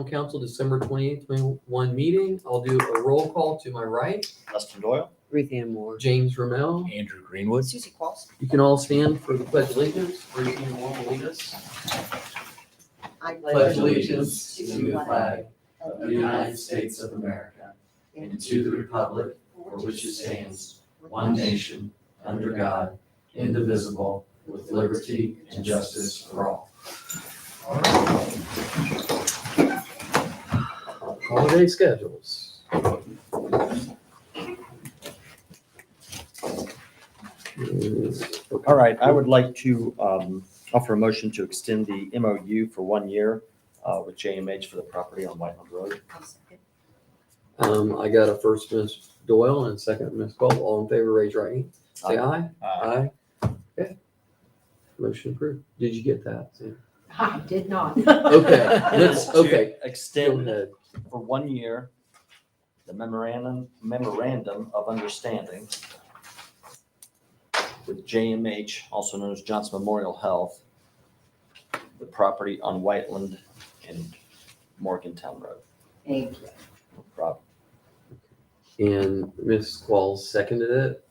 Council, December 28th, 21 meeting. I'll do a roll call to my right. Dustin Doyle. Ruth Ann Moore. James Ramel. Andrew Greenwood. Susie Qualls. You can all stand for the pledge of allegiance. Ruth Ann Moore will lead us. I Pledge allegiance to the flag of the United States of America and to the republic for which it stands, one nation, under God, indivisible, with liberty and justice for all. Holiday schedules. All right, I would like to offer a motion to extend the MOU for 1 year with JMH for the property on Whiteland Road. I got a first Ms. Doyle and a second Ms. Cole. All in favor, raise your right hand. Say aye. Aye. Okay. Motion approved. Did you get that, Sam? I did not. Okay, let's, To okay. Go Extend ahead. for 1 year the memorandum of understanding with JMH, also known as Johnson Memorial Health, the property on Whiteland and Morgantown Road. Thank you. No problem. And Ms. Qualls seconded it.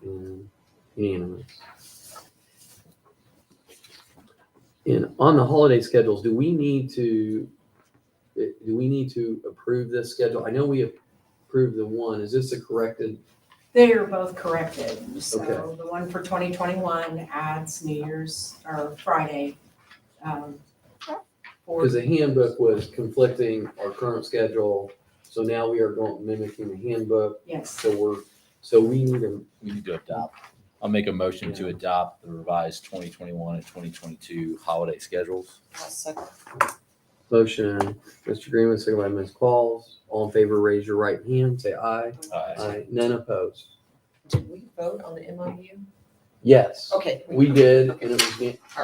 And unanimous. And on the holiday schedules, do we need to approve this schedule? I know we approved the one. Is this a corrected? They are both corrected. So Okay. the one for 2021 adds New Year's or Friday. For Because the handbook was conflicting our current schedule. So now we are going mimicking the handbook. yes, So we need to, We need to adopt. I'll make a motion to adopt the revised 2021 and 2022 holiday schedules. motion, Mr. Greenwood, second by Ms. Qualls. All in favor, raise your right hand. Say aye. Aye. None opposed. Did we vote on the MOU? Yes, Okay. we did, and it was,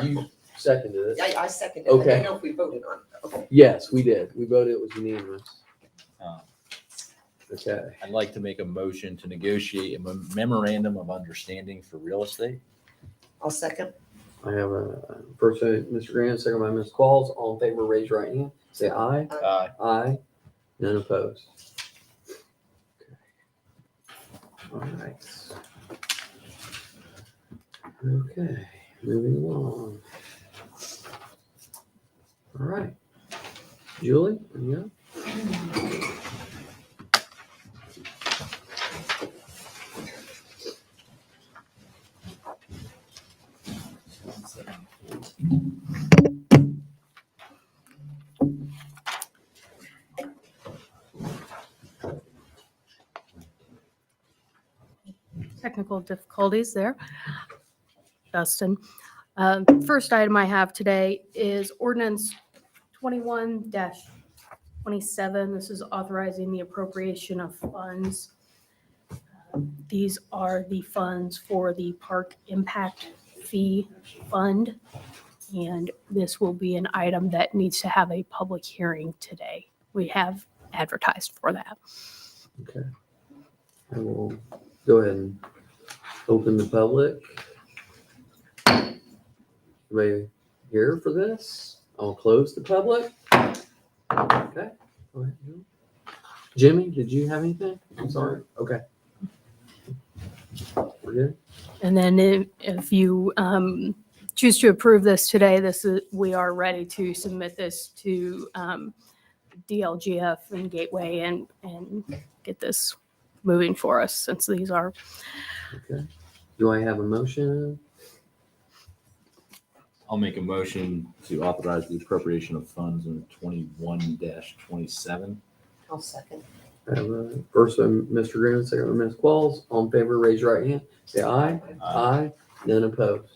you seconded it. I seconded it. I Okay. didn't know if we voted on it. Okay. Yes, we did. We voted, it was unanimous. Uh, Okay. I'd like to make a motion to negotiate a memorandum of understanding for real estate. I'll second. I have a first by Mr. Grant, second by Ms. Qualls. All in favor, raise your right hand. Say aye. Aye. Aye. None opposed. All right. Okay, moving along. All right. Julie, yeah. Technical difficulties there. Dustin. First item I have today is ordinance 21-27. This is authorizing the appropriation of funds. These are the funds for the Park Impact Fee Fund. And this will be an item that needs to have a public hearing today. We have advertised for that. Okay. I will go ahead and open the public. Anybody here for this? I'll close the public. Okay. Go ahead, Jimmy. Jimmy, did you have anything? I'm sorry. Okay. We're good? And then if you choose to approve this today, we are ready to submit this to DLGF and Gateway and get this moving for us since these are. Okay. Do I have a motion? I'll make a motion to authorize the appropriation of funds in 21-27. I'll second. I have a first by Mr. Green, second by Ms. Qualls. All in favor, raise your right hand. Say aye. Aye. None opposed.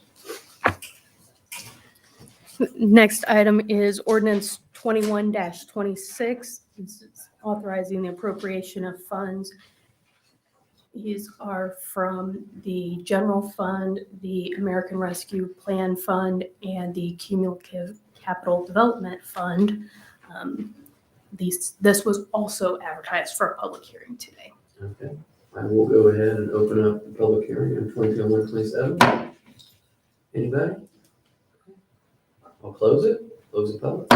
Next item is ordinance 21-26. This is authorizing the appropriation of funds. These are from the general fund, the American Rescue Plan Fund, and the Cumulative Capital Development Fund. This was also advertised for a public hearing today. Okay. I will go ahead and open up the public hearing on 21-27. Anybody? I'll close it. Close the public.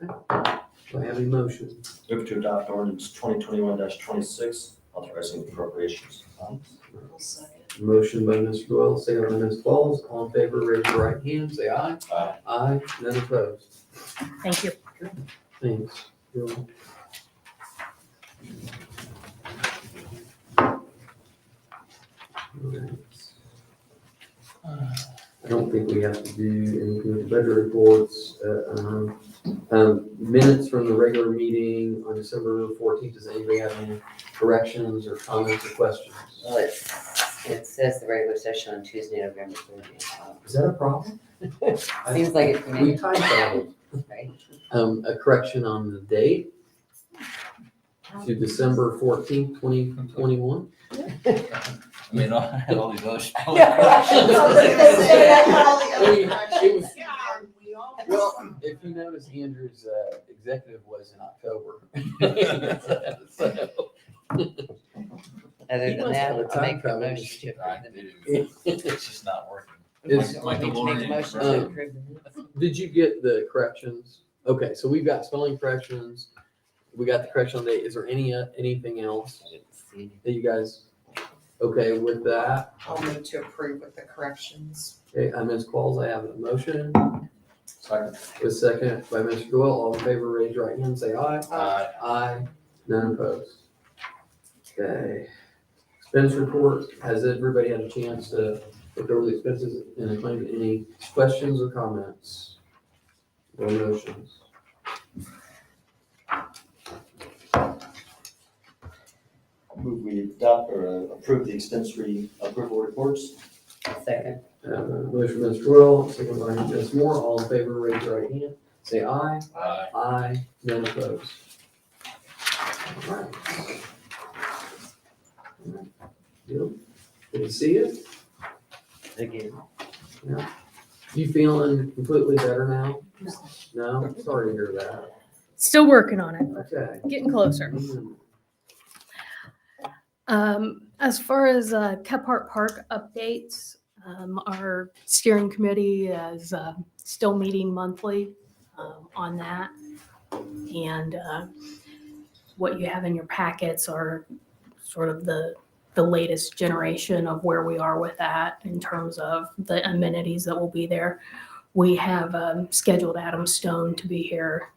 Okay. Do I have any motion? Move to adopt ordinance 2021-26, authorizing appropriations of funds. I'll second. Motion by Mr. Doyle, second by Ms. Pauls. All in favor, raise your right hand, say aye. Aye. Aye, none opposed. Thank you. Thanks. Bill. Alright. I don't think we have to do anything with the budget reports. Minutes from the regular meeting on December 14th. Does anybody have any corrections or comments or questions? Well, it says the regular session on Tuesday, November 30th. Is that a problem? Seems like it to We me, time traveled. right? A correction on the date to December 14th, 2021. I mean, I had all these other spelling Yeah. corrections. It was- Well, if you notice, Andrew's executive was in October. So- Other He than must have that, a I'll time make a travel motion machine. to I approve the do. minutes. It's just not working. Is- Want me to make a motion to approve the minutes? Did you get the corrections? Okay, so we've got spelling corrections. We got the correction on date. Is there anything else I didn't see any. that you guys, okay with that? I'll move to approve with the corrections. Okay, Ms. Qualls, I have a motion. Second. A second by Mr. Doyle. All in favor, raise your right hand, say aye. Aye. Aye, none opposed. Okay. Expense report, has everybody had a chance to look over the expenses and include any questions or comments? Or motions? Move we adopt or approve the expense approval reports. Second. Motion by Mr. Doyle, second by Ms. Moore. All in favor, raise your right hand, say aye. Aye. Aye, none opposed. All right. Good to see you. Again. You feeling completely better now? No? Sorry to hear that. Still working on it, Okay. getting closer. As far as Kephart Park updates, our steering committee is still meeting monthly on that. And what you have in your packets are sort of the latest generation of where we are with that in terms of the amenities that will be there. We have scheduled Adam Stone to be here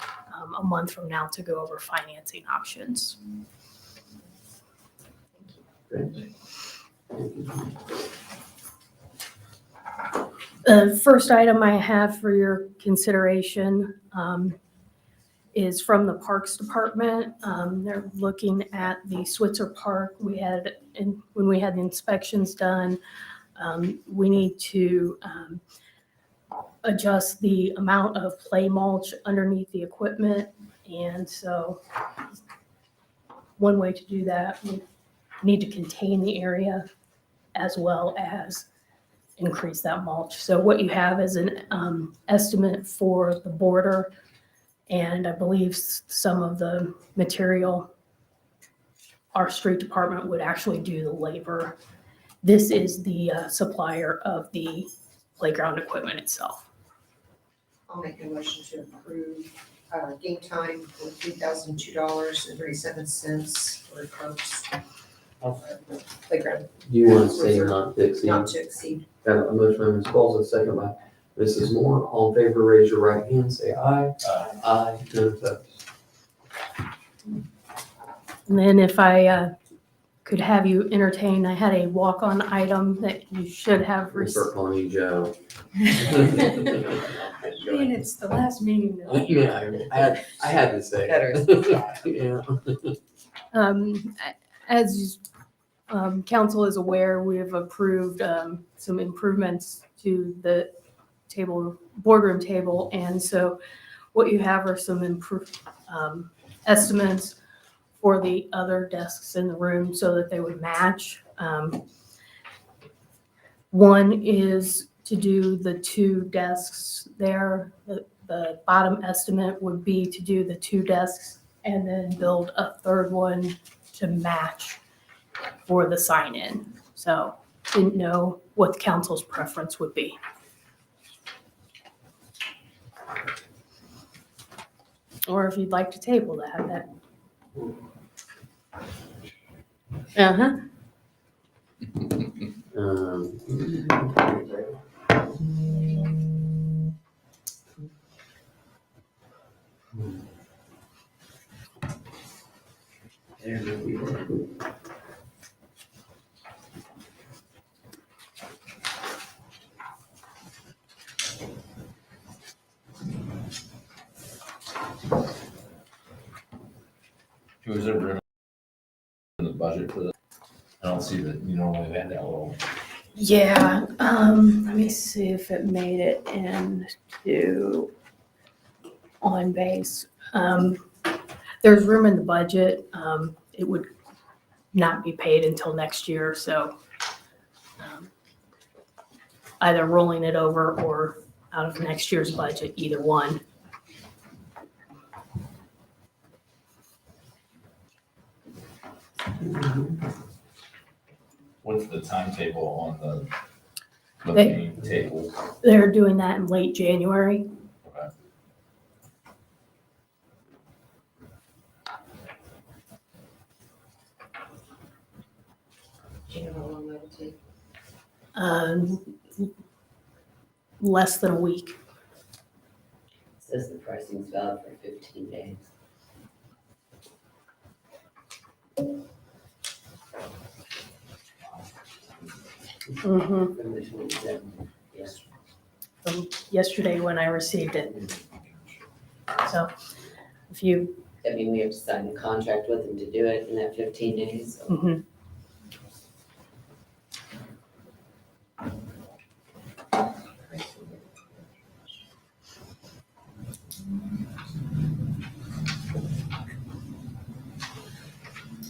a month from now to go over financing options. The first item I have for your consideration is from the Parks Department. They're looking at the Switzer Park. When we had the inspections done, we need to adjust the amount of play mulch underneath the equipment. And so one way to do that, we need to contain the area as well as increase that mulch. So what you have is an estimate for the border, and I believe some of the material, our street department would actually do the labor. This is the supplier of the playground equipment itself. I'll make a motion to approve game time for $3,002.37 for Parks. Playground, Do you want to say not to exceed? not to exceed. Got a motion by Ms. Pauls, a second by Mrs. Moore. All in favor, raise your right hand, say aye. Aye. Aye, none opposed. And then if I could have you entertain, I had a walk-on item that you should have We'll received. start calling you Joe. And it's the last meeting. though. Yeah, I had to say. Yeah. As council is aware, we have approved some improvements to the boardroom table. And so what you have are some improved estimates for the other desks in the room so that they would match. One is to do the two desks there. The bottom estimate would be to do the two desks and then build a third one to match for the sign-in. So didn't know what the council's preference would be. Or if you'd like to table that. Uh-huh. There we go. Was there room in the budget for this? I don't see that you normally had that little. Yeah, let me see if it made it into on base. There's room in the budget. It would not be paid until next year, so either rolling it over or out of next year's budget, either one. What's the timetable on the They- main table? They're doing that in late January. Okay. Do you know how long that would take? Less than a week. Says the pricing's valid for 15 days. Mm-hmm. From the 27th, yes. From yesterday when I received it. So if you, I mean, we have to sign a contract with them to do it in that 15 days. So mhm.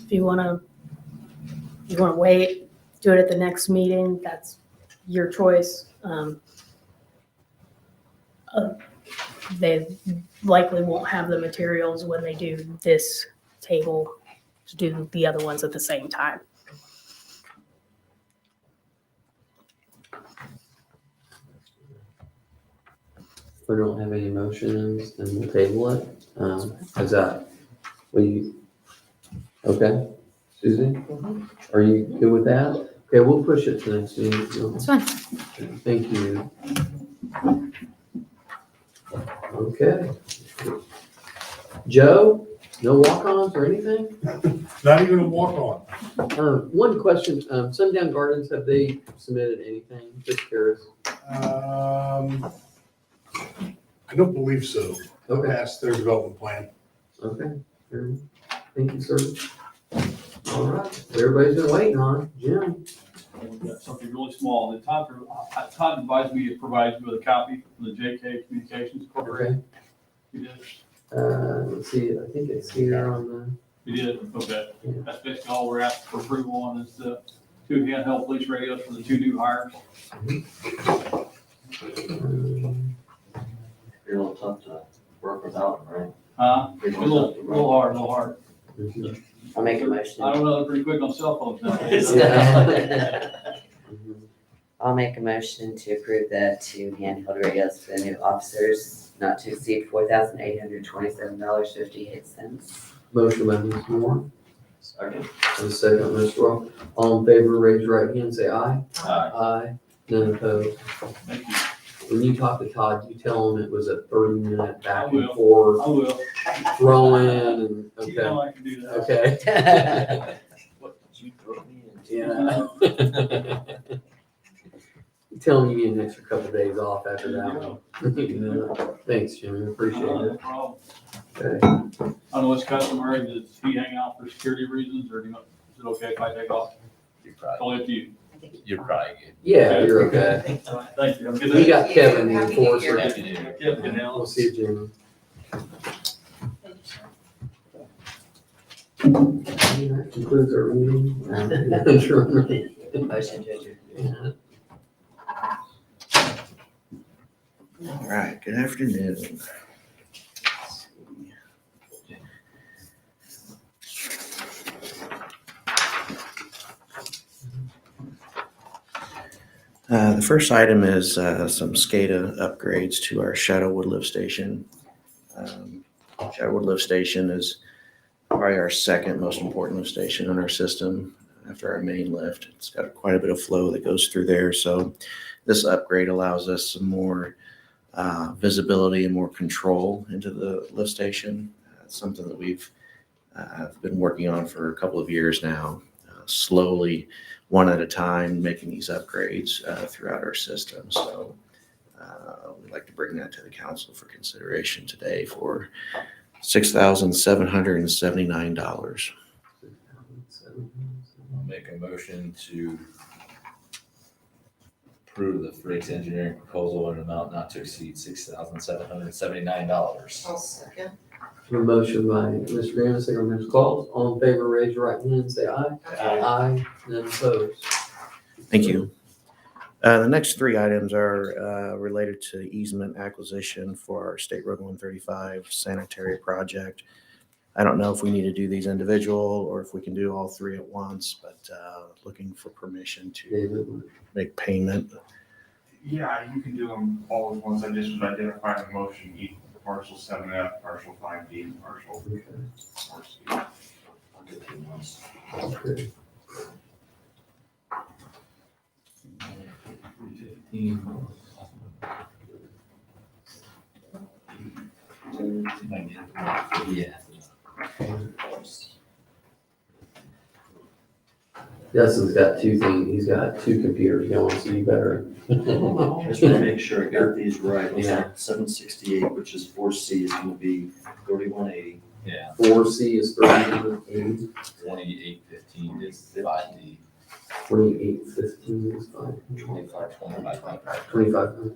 If you wanna wait, do it at the next meeting, that's your choice. They likely won't have the materials when they do this table to do the other ones at the same time. If we don't have any motions, then we'll table it. Is that, will you, okay, Susie? Are you good with that? Okay, we'll push it to next meeting. That's fine. Thank you. Okay. Joe, no walk-ons or anything? Not even a walk-on. One question, Sundown Gardens, have they submitted anything? Just curious. I don't believe so. Okay, Past their development plan. okay. Fair enough. Thank you, sir. All right, everybody's been waiting on Jim. We've got something really small. Todd advised me to provide you with a copy from the JK Communications Corporation. Okay, You did? let's see, I think it's here on You did? Okay. Yeah. That's basically all we're asking for approval on is the 2 handheld police radios for the 2 new hires. the, You're a little tough to work without them, right? A little hard. I'll make a motion. I don't know, they're pretty quick on cell phones nowadays. I'll make a motion to approve the 2 handheld radios for the new officers, not to exceed $4,827.58. Motion by Ms. Moore, Second. and second, Ms. Rowe. All in favor, raise your right hand, say aye. Aye. Aye. None opposed. Thank you. When you talk to Todd, you tell him it was a 30-minute back I and will. forth, I will. throwing and, You okay, know I can do that. okay. What did you throw me into? Yeah. Tell him you need an extra couple days off after that one. Thanks, Jimmy, appreciate No it. problem. Okay. I don't know what's customary. Does he hang out for security reasons or is it okay if I take off? You're It's probably, only up to you. you're probably good. Yeah, you're okay. All right, thank you. Have a good We day. got Kevin, the Happy New Year. enforcer. Happy New Year. Yeah, good now. We'll see you, Jimmy. That concludes our meeting. Motion to adjourn. Yeah. All right, good afternoon. The first item is some SCADA upgrades to our Shadowwood lift station. Shadowwood Skywood lift station is probably our second most important lift station in our system after our main lift. It's got quite a bit of flow that goes through there. So this upgrade allows us some more visibility and more control into the lift station. It's something that we've been working on for a couple of years now, slowly, one at a time, making these upgrades throughout our system. So we'd like to bring that to the council for consideration today for $6,779. I'll make a motion to approve the Frakes Engineering proposal in an amount not to exceed $6,779. I'll second. A motion by Mr. Graham, second by Mr. Claus. All in favor, raise your right hand and say aye. Aye. None opposed. Thank you. The next three items are related to easement acquisition for our State Road 135 sanitary project. I don't know if we need to do these individual or if we can do all three at once, but looking for permission to David, make payment. Yeah, you can do them all at once. I just would identify the motion, each partial 7F, partial 5D, and partial okay. 4C. Okay. Yeah. Justin's got two things, he's got two computers going, so you better. Just want to make sure I got these right. Looks Yeah. like 768, which is 4C, is going to be 3180. Yeah, 4C is 3180, 2815 is 5D. 2815 is fine. 25.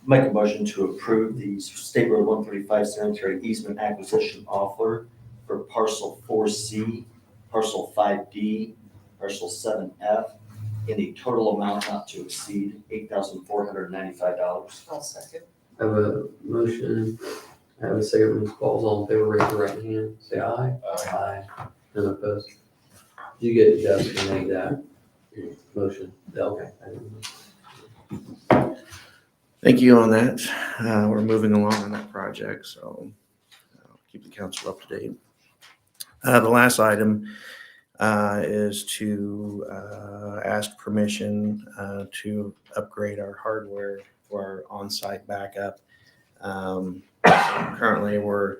Make a motion to approve the State Road 135 sanitary easement acquisition offer for parcel 4C, parcel 5D, parcel 7F, in a total amount not to exceed $8,495. I'll second. I have a motion, I have a second, Ms. Pauls, all in favor, raise your right hand, say aye. Aye. None opposed. Did you get Justin to make that motion? Okay. I didn't know. Thank you on that. We're moving along on that project, so I'll keep the council up to date. The last item is to ask permission to upgrade our hardware for our on-site backup. Currently, we're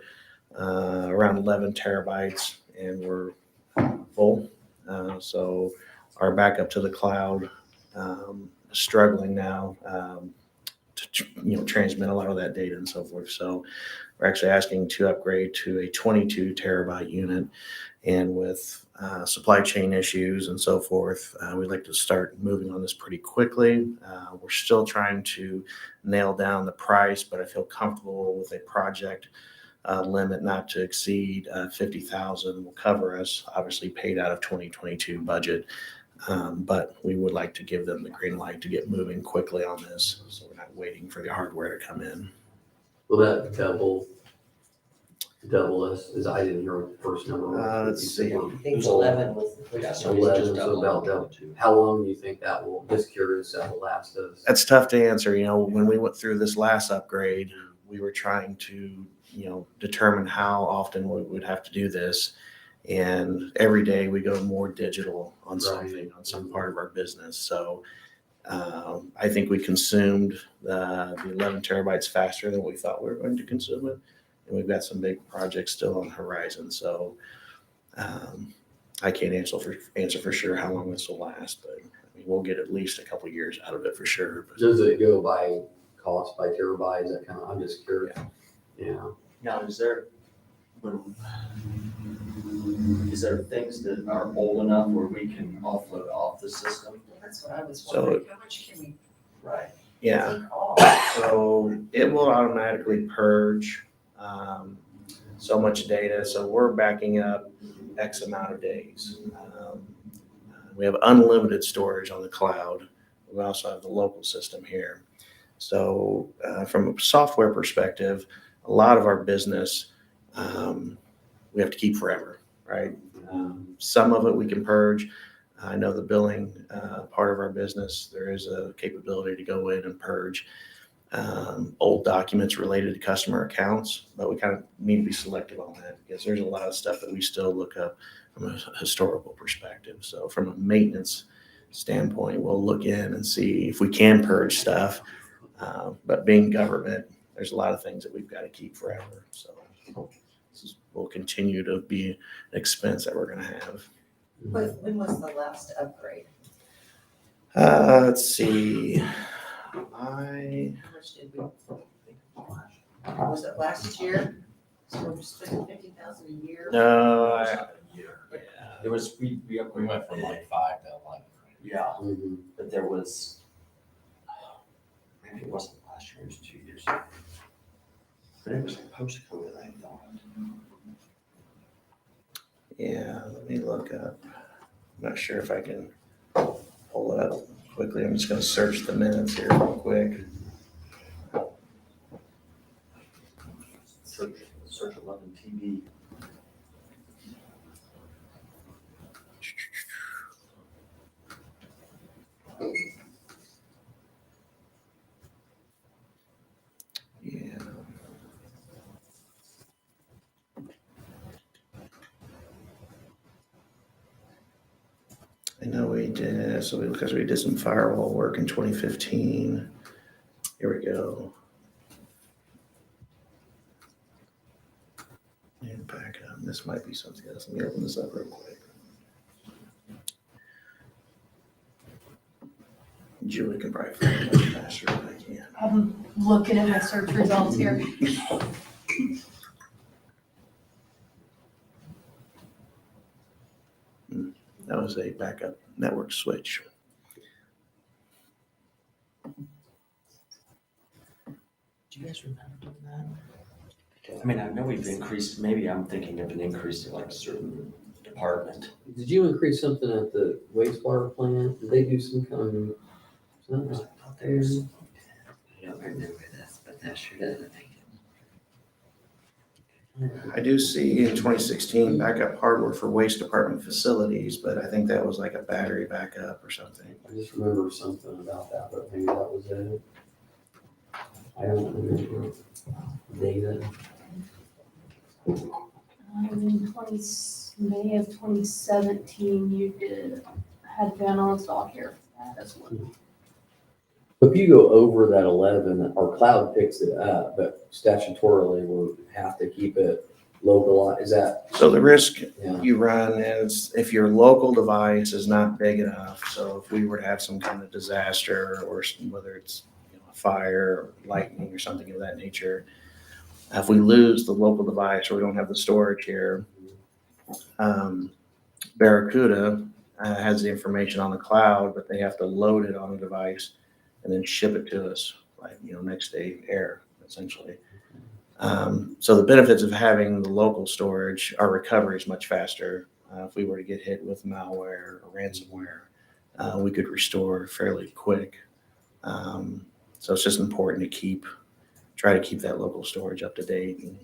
around 11 terabytes and we're full. So our backup to the cloud is struggling now to transmit a lot of that data and so forth. So we're actually asking to upgrade to a 22 terabyte unit. And with supply chain issues and so forth, we'd like to start moving on this pretty quickly. We're still trying to nail down the price, but I feel comfortable with a project limit not to exceed $50,000 will cover us, obviously paid out of 2022 budget. But we would like to give them the green light to get moving quickly on this, so we're not waiting for the hardware to come in. Will that double us, as I didn't hear what the first number was. Let's see. I think 11 was the Yeah, first. so one. it's 11, just so double about the double. two. How long do you think that will, just curious, that will last us? That's tough to answer. When we went through this last upgrade, we were trying to, determine how often we would have to do this. And every day we go more digital on something, on some part of our business. So I think we consumed the 11 terabytes faster than we thought we were going to consume it. And we've got some big projects still on the horizon. So I can't answer for sure how long this will last, but we'll get at least a couple of years out of it for sure. But Does it go by cost, by terabytes, that kind of, I'm just curious. Yeah. Now, is there things that are old enough where we can offload off the system? That's what I was So- wondering, how much can we Right. yeah. take off? So it will automatically purge so much data. So we're backing up X amount of days. We have unlimited storage on the cloud. We also have the local system here. So from a software perspective, a lot of our business we have to keep forever, right? Some of it we can purge. I know the billing part of our business, there is a capability to go in and purge. old documents related to customer accounts, but we kind of need to be selective on that because there's a lot of stuff that we still look up from a historical perspective. So from a maintenance standpoint, we'll look in and see if we can purge stuff. But being government, there's a lot of things that we've got to keep forever. So will continue to be an expense that we're going to have. When was the last upgrade? Let's see. How much did we? Was it last year? So we're spending 50,000 a year? No, There was, we We upgraded. went from like 5 to 11. Yeah, but there was, maybe it wasn't last year, it was 2 years ago. But it was like post-COVID, I thought. yeah, let me look up. I'm not sure if I can pull it up quickly. I'm just going to search the minutes here real quick. Search 11 TV. Yeah. I know we did, because we did some firewall work in 2015. Here we go. And back up. This might be something else. Let me open this up real quick. Julie can probably find it much faster than I can. I'm looking at my search results here. That was a backup network switch. Do you guys remember doing that? I mean, I know we've increased, maybe I'm thinking of an increase in like a certain department. Did you increase something at the wastewater plant? Did they do some kind of, I thought there was, I don't remember this, but that sure doesn't make I do see in 2016 backup hardware for waste department facilities, but I think that was like a battery backup or something. I just remember something about that, but maybe that was it. I don't remember data. In May of 2017, you had been on stock here for that as well. If you go over that 11, our cloud picks it up, but statutorily we have to keep it localized. Is that, So the risk yeah, you run is if your local device is not big enough. So if we were to have some kind of disaster or whether it's a fire, or lightning or something of that nature, if we lose the local device or we don't have the storage here, Barracuda has the information on the cloud, but they have to load it on a device and then ship it to us, like, next day air, essentially. So the benefits of having the local storage, our recovery is much faster. If we were to get hit with malware or ransomware, we could restore fairly quick. So it's just important to try to keep that local storage up to date and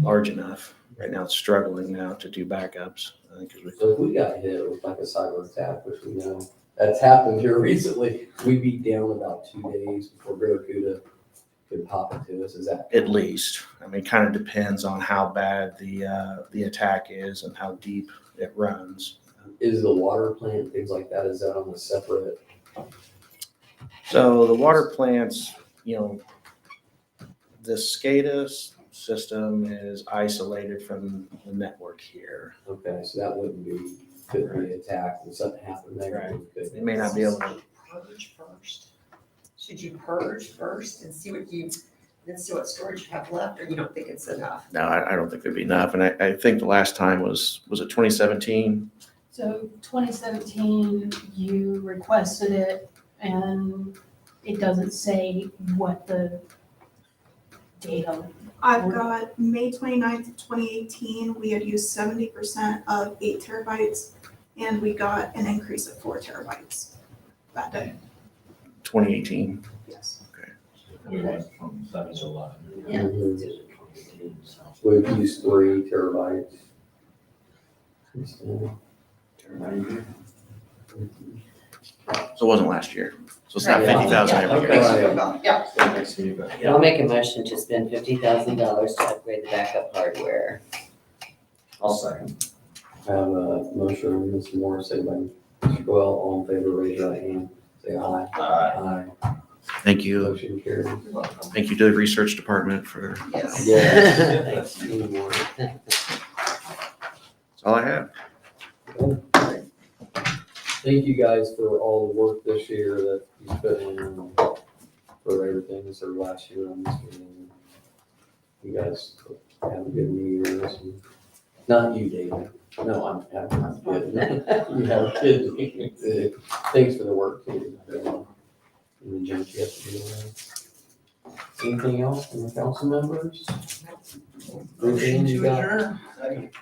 large enough. Right now it's struggling now to do backups. so if we got hit with like a cyber attack, which we know that's happened here recently, we'd be down about 2 days before Barracuda could pop it to us. Is that? At least, I mean, kind of depends on how bad the attack is and how deep it runs. Is the water plant, things like that, is that on a separate? So the water plants, the SCADA system is isolated from the network here. Okay, so that could be attacked and something happened there. Right. we could- They may not be able to. Purge first. Should you purge first and see what storage you have left, or you don't think it's enough? No, I don't think there'd be enough. And I think the last time was it 2017? So 2017, you requested it, and it doesn't say what the data. I've got May 29th of 2018, we had used 70% of 8 terabytes, and we got an increase of 4 terabytes that day. 2018. Yes. We went from 7 to 11. Yeah. Mhm. We've used 3 terabytes. So it wasn't last year. So it's not Right. 50,000 every Okay. year. Yeah. Next to you, but- I'll make a motion to spend $50,000 to upgrade the backup hardware. I'll second. I have a motion from Ms. Moore, second by Mr. Coyle. All in favor, raise your right hand. Say aye. Aye. Thank you. Motion carried. Thank you to the research department for, Yes. Yes. Thank you, Moore. that's all I have. Thank you guys for all the work this year that you put in for everything. This is our last year on this meeting. You guys have a good New Year's. Not you, David. No, I'm kidding. You have a good New Year's. Thanks for the work too. And the junk you have to do. Anything else from the council members? Anything you got?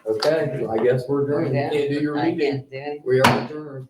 Okay, I guess we're adjourned. You can't do your I meeting. can't do anything. We are adjourned.